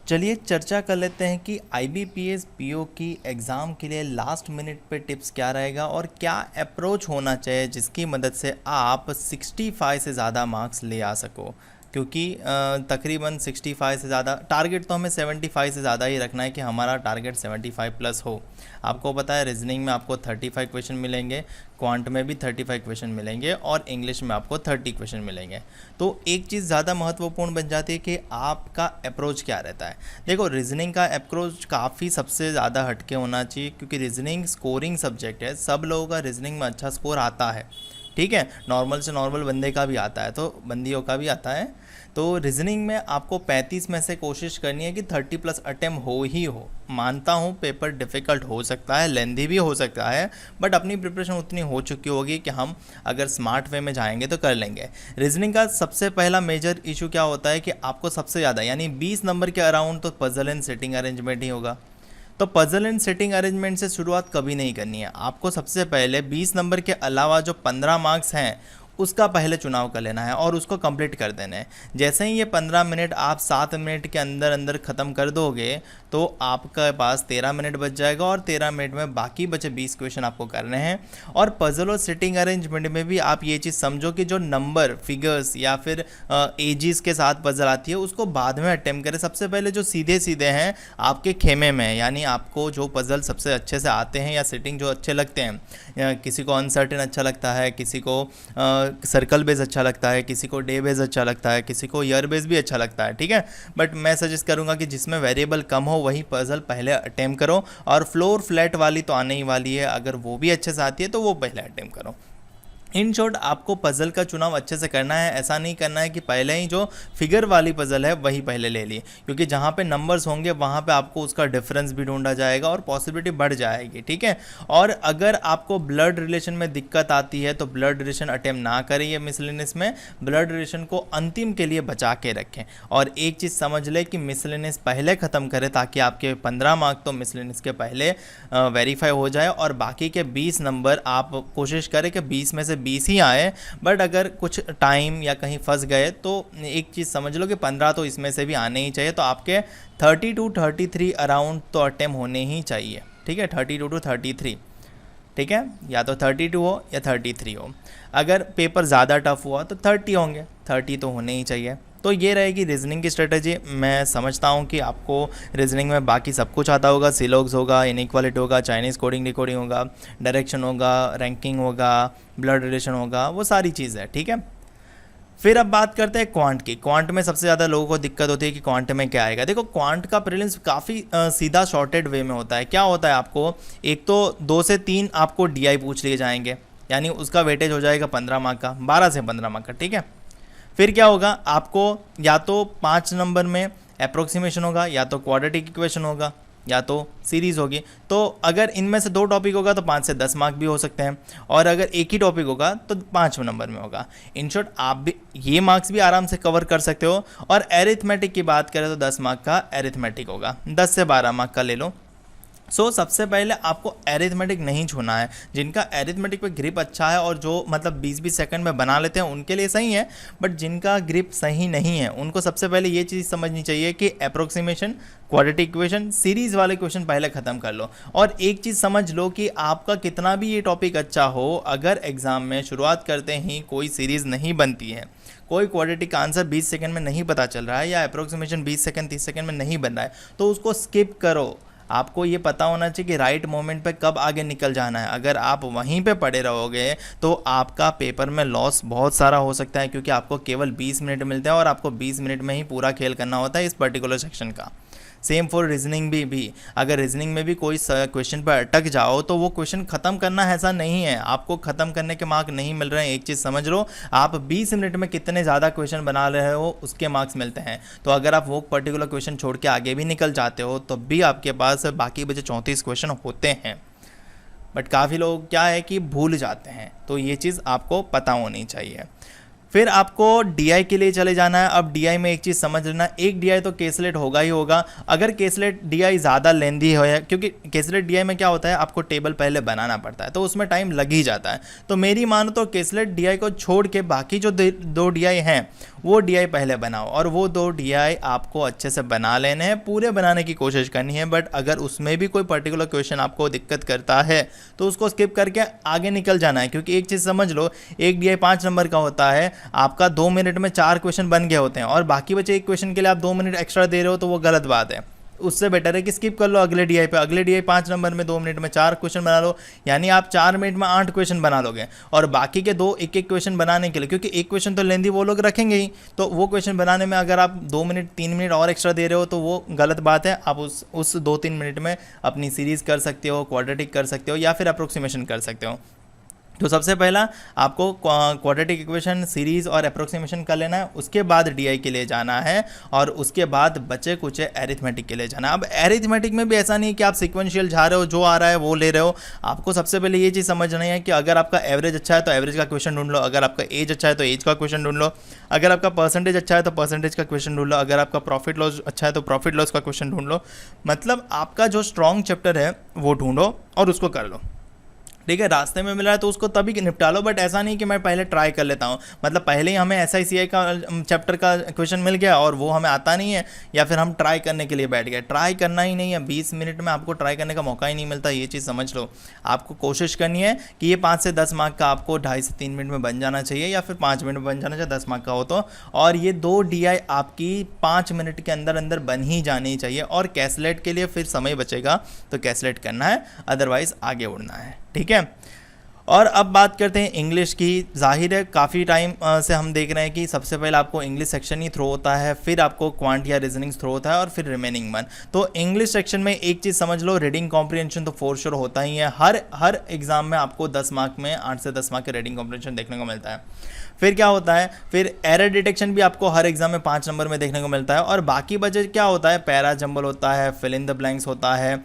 चलिए चर्चा कर लेते हैं कि IBPS PO की एग्ज़ाम के लिए लास्ट मिनट पे टिप्स क्या रहेगा और क्या अप्रोच होना चाहिए जिसकी मदद से आप 65 से ज़्यादा मार्क्स ले आ सको। क्योंकि तकरीबन 65 से ज़्यादा टारगेट तो हमें 75 से ज़्यादा ही रखना है कि हमारा टारगेट 75 प्लस हो। आपको पता है रीजनिंग में आपको 35 क्वेश्चन मिलेंगे, क्वांट में भी 35 क्वेश्चन मिलेंगे और इंग्लिश में आपको 30 क्वेश्चन मिलेंगे। तो एक चीज़ ज़्यादा महत्वपूर्ण बन जाती है कि आपका अप्रोच क्या रहता है। देखो रीजनिंग का अप्रोच काफ़ी सबसे ज़्यादा हटके होना चाहिए, क्योंकि रीजनिंग स्कोरिंग सब्जेक्ट है। सब लोगों का रीजनिंग में अच्छा स्कोर आता है, ठीक है, नॉर्मल से नॉर्मल बंदे का भी आता है, तो बंदियों का भी आता है। तो रीजनिंग में आपको 35 में से कोशिश करनी है कि 30 प्लस अटेम्प्ट हो ही हो। मानता हूँ पेपर डिफ़िकल्ट हो सकता है, लेंदी भी हो सकता है, बट अपनी प्रिपरेशन उतनी हो चुकी होगी कि हम अगर स्मार्ट वे में जाएंगे तो कर लेंगे। रीजनिंग का सबसे पहला मेजर इशू क्या होता है कि आपको सबसे ज़्यादा यानी 20 नंबर के अराउंड तो पजल एंड सिटिंग अरेंजमेंट ही होगा। तो पजल एंड सेटिंग अरेंजमेंट से शुरुआत कभी नहीं करनी है। आपको सबसे पहले 20 नंबर के अलावा जो 15 मार्क्स हैं उसका पहले चुनाव कर लेना है और उसको कंप्लीट कर देना है। जैसे ही ये 15 मिनट आप 7 मिनट के अंदर अंदर ख़त्म कर दोगे तो आपके पास 13 मिनट बच जाएगा और 13 मिनट में बाकी बचे 20 क्वेश्चन आपको करने हैं। और पजल और सिटिंग अरेंजमेंट में भी आप ये चीज़ समझो कि जो नंबर फिगर्स या फिर एजिस के साथ पजल आती है उसको बाद में अटेम्प्ट करें। सबसे पहले जो सीधे सीधे हैं आपके खेमे में, यानी आपको जो पजल सबसे अच्छे से आते हैं या सिटिंग जो अच्छे लगते हैं, किसी को अनसर्टेन अच्छा लगता है, किसी को सर्कल बेस अच्छा लगता है, किसी को डे बेस अच्छा लगता है, किसी को ईयर बेस भी अच्छा लगता है, ठीक है। बट मैं सजेस्ट करूंगा कि जिसमें वेरिएबल कम हो वही पजल पहले अटेम्प्ट करो, और फ्लोर फ्लैट वाली तो आने ही वाली है, अगर वो भी अच्छे से आती है तो वो पहले अटेम्प्ट करो। इन शॉर्ट आपको पज़ल का चुनाव अच्छे से करना है। ऐसा नहीं करना है कि पहले ही जो फिगर वाली पज़ल है वही पहले ले ली, क्योंकि जहाँ पे नंबर्स होंगे वहाँ पे आपको उसका डिफरेंस भी ढूंढा जाएगा और पॉसिबिलिटी बढ़ जाएगी, ठीक है। और अगर आपको ब्लड रिलेशन में दिक्कत आती है तो ब्लड रिलेशन अटेम्प्ट ना करें। ये मिसलेनियस में ब्लड रिलेशन को अंतिम के लिए बचा के रखें। और एक चीज़ समझ ले कि मिसलेनियस पहले ख़त्म करें ताकि आपके 15 मार्क तो मिसलेनियस के पहले वेरीफाई हो जाए, और बाकी के 20 नंबर आप कोशिश करें कि 20 में से 20 ही आए। बट अगर कुछ टाइम या कहीं फंस गए तो एक चीज़ समझ लो कि 15 तो इसमें से भी आने ही चाहिए। तो आपके 30 to 33 अराउंड तो अटेम्प्ट होने ही चाहिए, ठीक है, 32 to 33, ठीक है, या तो 32 हो या 33 हो। अगर पेपर ज़्यादा टफ हुआ तो 30 होंगे, 30 तो होने ही चाहिए। तो ये रहेगी रीजनिंग की स्ट्रेटजी। मैं समझता हूँ कि आपको रीजनिंग में बाकी सब कुछ आता होगा, सिलोग्स होगा, इनइक्वालिटी होगा, चाइनीज़ कोडिंग डिकोडिंग होगा, डायरेक्शन होगा, रैंकिंग होगा, ब्लड रिलेशन होगा, वो सारी चीज़ है, ठीक है। फिर अब बात करते हैं क्वांट की। क्वांट में सबसे ज़्यादा लोगों को दिक्कत होती है कि क्वांट में क्या आएगा। देखो क्वांट का प्रीलिम्स काफ़ी सीधा शॉर्टेड वे में होता है। क्या होता है, आपको एक तो 2 से 3 आपको DI पूछ लिए जाएंगे, यानी उसका वेटेज हो जाएगा 15 मार्क का, 12 से 15 मार्क का, ठीक है। फिर क्या होगा, आपको या तो 5 नंबर में अप्रोक्सीमेशन होगा, या तो क्वाड्रेटिक इक्वेशन होगा, या तो सीरीज़ होगी। तो अगर इनमें से 2 टॉपिक होगा तो 5 से 10 मार्क भी हो सकते हैं, और अगर एक ही टॉपिक होगा तो 5 नंबर में होगा। इन शॉर्ट आप भी ये मार्क्स भी आराम से कवर कर सकते हो। और एरिथमेटिक की बात करें तो 10 मार्क का एरिथमेटिक होगा, 10 से 12 मार्क का ले लो। सबसे पहले आपको एरिथमेटिक नहीं छूना है। जिनका एरिथमेटिक पे ग्रिप अच्छा है और जो मतलब 20-20 सेकंड में बना लेते हैं उनके लिए सही है, बट जिनका ग्रिप सही नहीं है उनको सबसे पहले ये चीज़ समझनी चाहिए कि अप्रोक्सीमेशन, क्वाड्रेटिक इक्वेशन, सीरीज़ वाले क्वेश्चन पहले ख़त्म कर लो। और एक चीज़ समझ लो कि आपका कितना भी ये टॉपिक अच्छा हो, अगर एग्ज़ाम में शुरुआत करते ही कोई सीरीज़ नहीं बनती है, कोई क्वाड्रेटिक का आंसर 20 सेकंड में नहीं पता चल रहा है, या अप्रोक्सीमेशन 20 सेकंड 30 सेकंड में नहीं बन रहा है, तो उसको स्किप करो। आपको ये पता होना चाहिए कि राइट मोमेंट पे कब आगे निकल जाना है। अगर आप वहीं पे पड़े रहोगे तो आपका पेपर में लॉस बहुत सारा हो सकता है, क्योंकि आपको केवल 20 मिनट मिलते हैं और आपको 20 मिनट में ही पूरा खेल करना होता है इस पर्टिकुलर सेक्शन का। सेम फॉर रीजनिंग भी अगर रीजनिंग में भी कोई क्वेश्चन पर अटक जाओ तो वो क्वेश्चन ख़त्म करना ऐसा नहीं है, आपको ख़त्म करने के मार्क नहीं मिल रहे हैं। एक चीज़ समझ लो, आप 20 मिनट में कितने ज़्यादा क्वेश्चन बना रहे हो उसके मार्क्स मिलते हैं। तो अगर आप वो पर्टिकुलर क्वेश्चन छोड़ के आगे भी निकल जाते हो तो भी आपके पास बाकी बचे 34 क्वेश्चन होते हैं। बट काफ़ी लोग क्या है कि भूल जाते हैं, तो ये चीज़ आपको पता होनी चाहिए। फिर आपको डीआई के लिए चले जाना है। अब डीआई में एक चीज़ समझ लेना, एक डीआई तो केसलेट होगा ही होगा। अगर केसलेट डीआई ज़्यादा लेंदी है, क्योंकि केसलेट डीआई में क्या होता है, आपको टेबल पहले बनाना पड़ता है तो उसमें टाइम लग ही जाता है। तो मेरी मानो तो केसलेट डीआई को छोड़ के बाकी जो दो डीआई हैं वो डीआई पहले बनाओ, और वो दो डीआई आपको अच्छे से बना लेने हैं, पूरे बनाने की कोशिश करनी है। बट अगर उसमें भी कोई पर्टिकुलर क्वेश्चन आपको दिक्कत करता है तो उसको स्किप करके आगे निकल जाना है। क्योंकि एक चीज़ समझ लो, एक डीआई 5 नंबर का होता है, आपका 2 मिनट में 4 क्वेश्चन बन गए होते हैं, और बाकी बचे एक क्वेश्चन के लिए आप 2 मिनट एक्स्ट्रा दे रहे हो, तो वो गलत बात है। उससे बेटर है कि स्किप कर लो अगले डीआई पे। अगले डीआई 5 नंबर में 2 मिनट में 4 क्वेश्चन बना लो, यानी आप 4 मिनट में 8 क्वेश्चन बना लोगे। और बाकी के दो एक एक क्वेश्चन बनाने के लिए, क्योंकि एक क्वेश्चन तो लेंदी वो लोग रखेंगे ही, तो वो क्वेश्चन बनाने में अगर आप 2 मिनट 3 मिनट और एक्स्ट्रा दे रहे हो तो वो गलत बात है। आप उस 2-3 मिनट में अपनी सीरीज़ कर सकते हो, क्वाड्रेटिक कर सकते हो, या फिर अप्रोक्सीमेशन कर सकते हो। तो सबसे पहला आपको क्वाड्रेटिक इक्वेशन, सीरीज़ और अप्रोक्सीमेशन कर लेना है, उसके बाद डीआई के लिए जाना है, और उसके बाद बचे कुछ एरिथमेटिक के लिए जाना है। अब एरिथमेटिक में भी ऐसा नहीं है कि आप सिक्वेंशियल जा रहे हो, जो आ रहा है वो ले रहे हो। आपको सबसे पहले ये चीज़ समझना है कि अगर आपका एवरेज अच्छा है तो एवरेज का क्वेश्चन ढूंढ लो, अगर आपका एज अच्छा है तो एज का क्वेश्चन ढूंढ लो, अगर आपका परसेंटेज अच्छा है तो परसेंटेज का क्वेश्चन ढूंढ लो, अगर आपका प्रॉफिट लॉस अच्छा है तो प्रॉफिट लॉस का क्वेश्चन ढूंढ लो। मतलब आपका जो स्ट्रॉन्ग चैप्टर है वो ढूंढो और उसको कर लो। ठीक है, रास्ते में मिला है तो उसको तभी निपटा लो। बट ऐसा नहीं कि मैं पहले ट्राई कर लेता हूँ, मतलब पहले ही हमें SICI का चैप्टर का क्वेश्चन मिल गया और वो हमें आता नहीं है, या फिर हम ट्राई करने के लिए बैठ गए। ट्राई करना ही नहीं है, 20 मिनट में आपको ट्राई करने का मौका ही नहीं मिलता, ये चीज़ समझ लो। आपको कोशिश करनी है कि ये 5 से 10 मार्क का आपको 2.5 से 3 मिनट में बन जाना चाहिए, या फिर 5 मिनट में बन जाना चाहिए 10 मार्क का हो तो। और ये 2 DI आपकी 5 मिनट के अंदर अंदर बन ही जानी चाहिए। और कैसलेट के लिए फिर समय बचेगा तो कैसलेट करना है, अदरवाइज आगे उड़ना है। ठीक है, और अब बात करते हैं इंग्लिश की। जाहिर है काफ़ी टाइम से हम देख रहे हैं कि सबसे पहले आपको इंग्लिश सेक्शन ही थ्रो होता है, फिर आपको क्वांट या रीजनिंग थ्रो होता है, और फिर रिमेनिंग 1। तो इंग्लिश सेक्शन में एक चीज़ समझ लो, रीडिंग कॉम्प्रिहेंशन तो फोर श्योर होता ही है। हर एग्जाम में आपको 10 मार्क में 8 से 10 मार्क के रीडिंग कॉम्प्रिहेंशन देखने को मिलता है। फिर क्या होता है, फिर एरर डिटेक्शन भी आपको हर एग्जाम में 5 नंबर में देखने को मिलता है। और बाकी बचे क्या होता है, पैरा जंबल होता है, फिल इन द ब्लैंक्स होता है,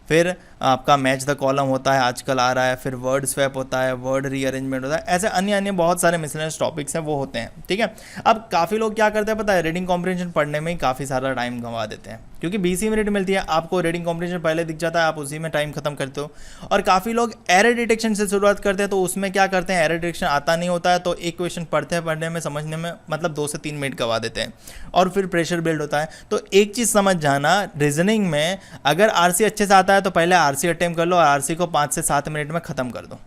फिर आपका मैच द कॉलम होता है, आजकल आ रहा है, फिर वर्ड स्वैप होता है, वर्ड रीअरेंजमेंट होता है, ऐसे अन्य अन्य बहुत सारे मिसलेनियस टॉपिक्स हैं वो होते हैं। ठीक है, अब काफ़ी लोग क्या करते हैं पता है, रीडिंग कॉम्प्रिहेंशन पढ़ने में ही काफ़ी सारा टाइम गंवा देते हैं, क्योंकि 20 ही मिनट मिलती है आपको, रीडिंग कॉम्प्रिहेंशन पहले दिख जाता है, आप उसी में टाइम खत्म करते हो। और काफ़ी लोग एरर डिटेक्शन से शुरुआत करते हैं, तो उसमें क्या करते हैं, एरर डिटेक्शन आता नहीं होता है तो एक क्वेश्चन पढ़ने में समझने में मतलब 2 से 3 मिनट गंवा देते हैं, और फिर प्रेशर बिल्ड होता है। तो एक चीज़ समझ जाना, रीजनिंग में अगर RC अच्छे से आता है तो पहले RC अटेम्प्ट कर लो, और RC को 5 से 7 मिनट में ख़त्म कर दो।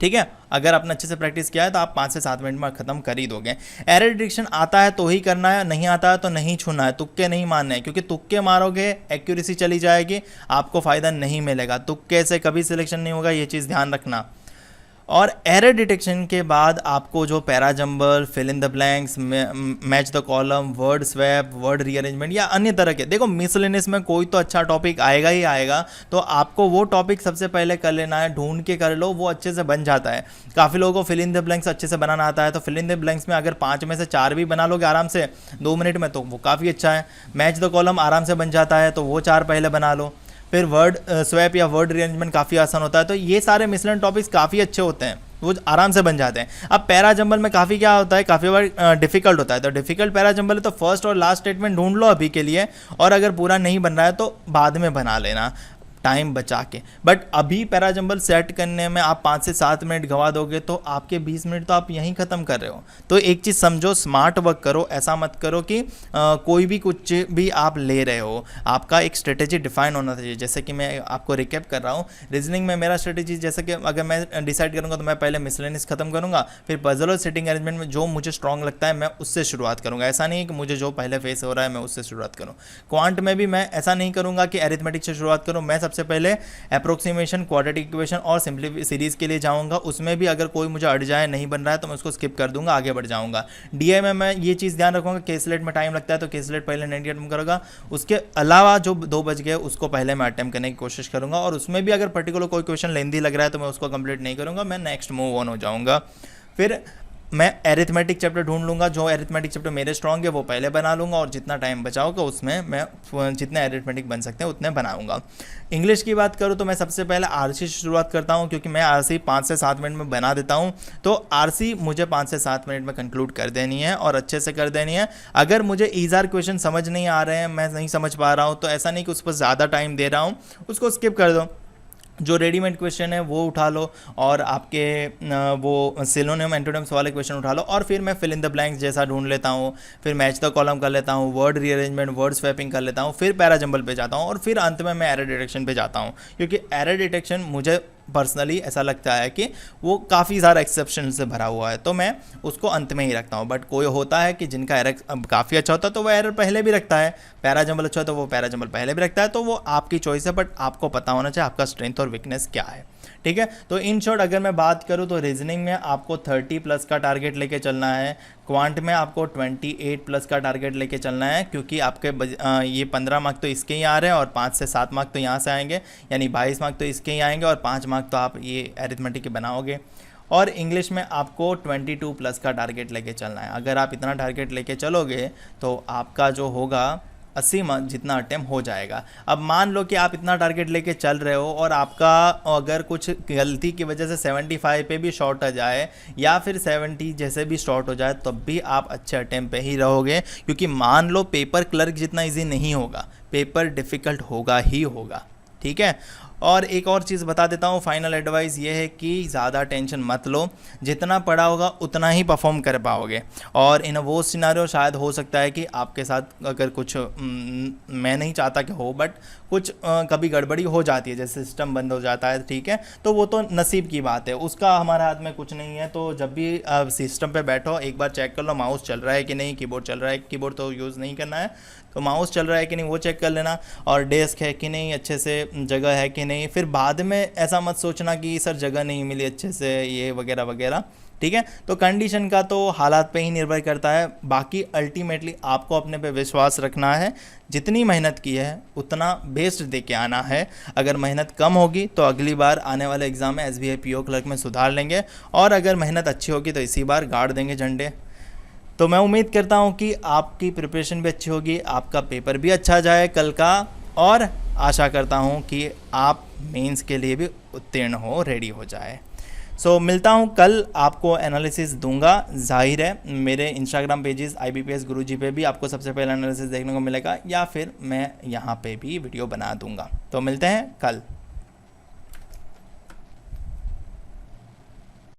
ठीक है, अगर आपने अच्छे से प्रैक्टिस किया है तो आप 5 से 7 मिनट में ख़त्म कर ही दोगे। एरर डिटेक्शन आता है तो ही करना है, नहीं आता है तो नहीं छूना है, तुक्के नहीं मारने हैं, क्योंकि तुक्के मारोगे एक्यूरेसी चली जाएगी, आपको फ़ायदा नहीं मिलेगा। तुक्के से कभी सिलेक्शन नहीं होगा, ये चीज़ ध्यान रखना। और एरर डिटेक्शन के बाद आपको जो para jumble, fill in the blanks, match the column, word swap, word rearrangement या अन्य तरह के, देखो मिसलेनियस में कोई तो अच्छा टॉपिक आएगा ही आएगा, तो आपको वो टॉपिक सबसे पहले कर लेना है, ढूंढ के कर लो, वो अच्छे से बन जाता है। काफ़ी लोगों को फिल इन द ब्लैंक्स अच्छे से बनाना आता है, तो फिल इन द ब्लैंक्स में अगर 5 में से 4 भी बना लोगे आराम से 2 मिनट में तो वो काफ़ी अच्छा है। मैच द कॉलम आराम से बन जाता है, तो वो 4 पहले बना लो। फिर वर्ड स्वैप या वर्ड रीअरेंजमेंट काफ़ी आसान होता है। तो ये सारे मिसलेनियस टॉपिक्स काफ़ी अच्छे होते हैं, वो आराम से बन जाते हैं। अब पैरा जंबल में काफ़ी क्या होता है, काफ़ी बार डिफिकल्ट होता है, तो डिफिकल्ट पैरा जंबल है तो फर्स्ट और लास्ट स्टेटमेंट ढूंढ लो अभी के लिए, और अगर पूरा नहीं बन रहा है तो बाद में बना लेना टाइम बचा के। बट अभी पैरा जंबल सेट करने में आप 5 से 7 मिनट गंवा दोगे तो आपके 20 मिनट तो आप यहीं ख़त्म कर रहे हो। तो एक चीज़ समझो, स्मार्ट वर्क करो, ऐसा मत करो कि कोई भी कुछ भी आप ले रहे हो, आपका एक स्ट्रेटेजी डिफाइन होना चाहिए। जैसे कि मैं आपको रिकैप कर रहा हूँ, रीजनिंग में मेरा स्ट्रेटेजी जैसे कि अगर मैं डिसाइड करूँगा तो मैं पहले मिसलेनियस खत्म करूँगा, फिर पजल और सिटिंग अरेंजमेंट में जो मुझे स्ट्रॉन्ग लगता है मैं उससे शुरुआत करूँगा। ऐसा नहीं है कि मुझे जो पहले फेस हो रहा है मैं उससे शुरुआत करूँ। क्वांट में भी मैं ऐसा नहीं करूँगा कि अरिथमेटिक से शुरुआत करूँ, मैं सबसे पहले अप्रोक्सीमेशन, क्वाड्रेटिक इक्वेशन और सिंपली सीरीज़ के लिए जाऊंगा। उसमें भी अगर कोई मुझे अड़ जाए, नहीं बन रहा है तो मैं उसको स्किप कर दूंगा, आगे बढ़ जाऊंगा। डीआई में मैं ये चीज़ ध्यान रखूंगा, केसलेट में टाइम लगता है तो केसलेट पहले 90 अटेम्प्ट करूँगा, उसके अलावा जो 2 बच गए उसको पहले मैं अटेम्प्ट करने की कोशिश करूँगा, और उसमें भी अगर पर्टिकुलर कोई क्वेश्चन लेंदी लग रहा है तो मैं उसको कंप्लीट नहीं करूँगा, मैं नेक्स्ट मूव ऑन हो जाऊँगा। फिर मैं एरिथमेटिक चैप्टर ढूंढ लूँगा, जो एरिथमेटिक चैप्टर मेरे स्ट्रॉन्ग है वो पहले बना लूँगा, और जितना टाइम बचाओगे उसमें मैं जितने एरिथमेटिक बन सकते हैं उतने बनाऊँगा। इंग्लिश की बात करूँ तो मैं सबसे पहले आरसी से शुरुआत करता हूँ, क्योंकि मैं आरसी 5 से 7 मिनट में बना देता हूँ। तो आरसी मुझे 5 से 7 मिनट में कंक्लूड कर देनी है और अच्छे से कर देनी है। अगर मुझे ईज़ार क्वेश्चन समझ नहीं आ रहे हैं, मैं नहीं समझ पा रहा हूँ, तो ऐसा नहीं कि उस पर ज़्यादा टाइम दे रहा हूँ, उसको स्किप कर दो। जो रेडीमेड क्वेश्चन है वो उठा लो, और आपके वो सिनोनिम एंटोनिम्स वाले क्वेश्चन उठा लो, और फिर मैं फिल इन द ब्लैंक्स जैसा ढूंढ लेता हूँ, फिर मैच द कॉलम कर लेता हूँ, वर्ड रीअरेंजमेंट, वर्ड स्वैपिंग कर लेता हूँ, फिर पैराजंबल पे जाता हूँ, और फिर अंत में मैं एरर डिटेक्शन पे जाता हूँ। क्योंकि एरर डिटेक्शन मुझे पर्सनली ऐसा लगता है कि वो काफ़ी सारा एक्सेप्शन से भरा हुआ है, तो मैं उसको अंत में ही रखता हूँ। बट कोई होता है कि जिनका एरर काफ़ी अच्छा होता है तो वो एरर पहले भी रखता है, पैराजंबल अच्छा है तो वो पैराजंबल पहले भी रखता है, तो वो आपकी चॉइस है, बट आपको पता होना चाहिए आपका स्ट्रेंथ और वीकनेस क्या है। ठीक है, तो इन शॉर्ट अगर मैं बात करूँ तो रीजनिंग में आपको 30 प्लस का टारगेट लेके चलना है, क्वांट में आपको 28 प्लस का टारगेट लेके चलना है, क्योंकि आपके ये 15 मार्क तो इसके ही आ रहे हैं, और 5 से 7 मार्क तो यहाँ से आएंगे, यानी 22 मार्क तो इसके ही आएंगे, और 5 मार्क तो आप ये अरिथमेटिक के बनाओगे। और इंग्लिश में आपको 22 प्लस का टारगेट लेके चलना है। अगर आप इतना टारगेट लेके चलोगे तो आपका जो होगा 80 मार्क जितना अटेम्प्ट हो जाएगा। अब मान लो कि आप इतना टारगेट लेके चल रहे हो और आपका अगर कुछ गलती की वजह से 75 पे भी शॉर्ट आ जाए, या फिर 70 जैसे भी शॉर्ट हो जाए, तब भी आप अच्छे अटेम्प्ट पे ही रहोगे। क्योंकि मान लो पेपर क्लर्क जितना ईजी नहीं होगा, पेपर डिफ़िकल्ट होगा ही होगा। ठीक है, और एक और चीज़ बता देता हूँ, फाइनल एडवाइस ये है कि ज़्यादा टेंशन मत लो, जितना पढ़ा होगा उतना ही परफॉर्म कर पाओगे। और इन वो सिनारियो शायद हो सकता है कि आपके साथ अगर कुछ मैं नहीं चाहता कि हो, बट कुछ कभी गड़बड़ी हो जाती है, जैसे सिस्टम बंद हो जाता है, ठीक है, तो वो तो नसीब की बात है, उसका हमारे हाथ में कुछ नहीं है। तो जब भी सिस्टम पे बैठो एक बार चेक कर लो माउस चल रहा है कि नहीं, कीबोर्ड चल रहा है, कीबोर्ड तो यूज़ नहीं करना है, तो माउस चल रहा है कि नहीं वो चेक कर लेना, और डेस्क है कि नहीं, अच्छे से जगह है कि नहीं। फिर बाद में ऐसा मत सोचना कि सर जगह नहीं मिली अच्छे से, ये वगैरह वगैरह। ठीक है, तो कंडीशन का तो हालात पे ही निर्भर करता है। बाकी अल्टीमेटली आपको अपने पे विश्वास रखना है, जितनी मेहनत की है उतना बेस्ट दे के आना है। अगर मेहनत कम होगी तो अगली बार आने वाले एग्ज़ाम में SBI PO क्लर्क में सुधार लेंगे, और अगर मेहनत अच्छी होगी तो इसी बार गाड़ देंगे झंडे। तो मैं उम्मीद करता हूँ कि आपकी प्रिपरेशन भी अच्छी होगी, आपका पेपर भी अच्छा जाए कल का, और आशा करता हूँ कि आप मेंस के लिए भी उत्तीर्ण हो, रेडी हो जाए। सो मिलता हूँ कल, आपको एनालिसिस दूंगा। जाहिर है मेरे इंस्टाग्राम पेजेस IBPS गुरुजी पे भी आपको सबसे पहले एनालिसिस देखने को मिलेगा, या फिर मैं यहाँ पे भी वीडियो बना दूंगा। तो मिलते हैं कल।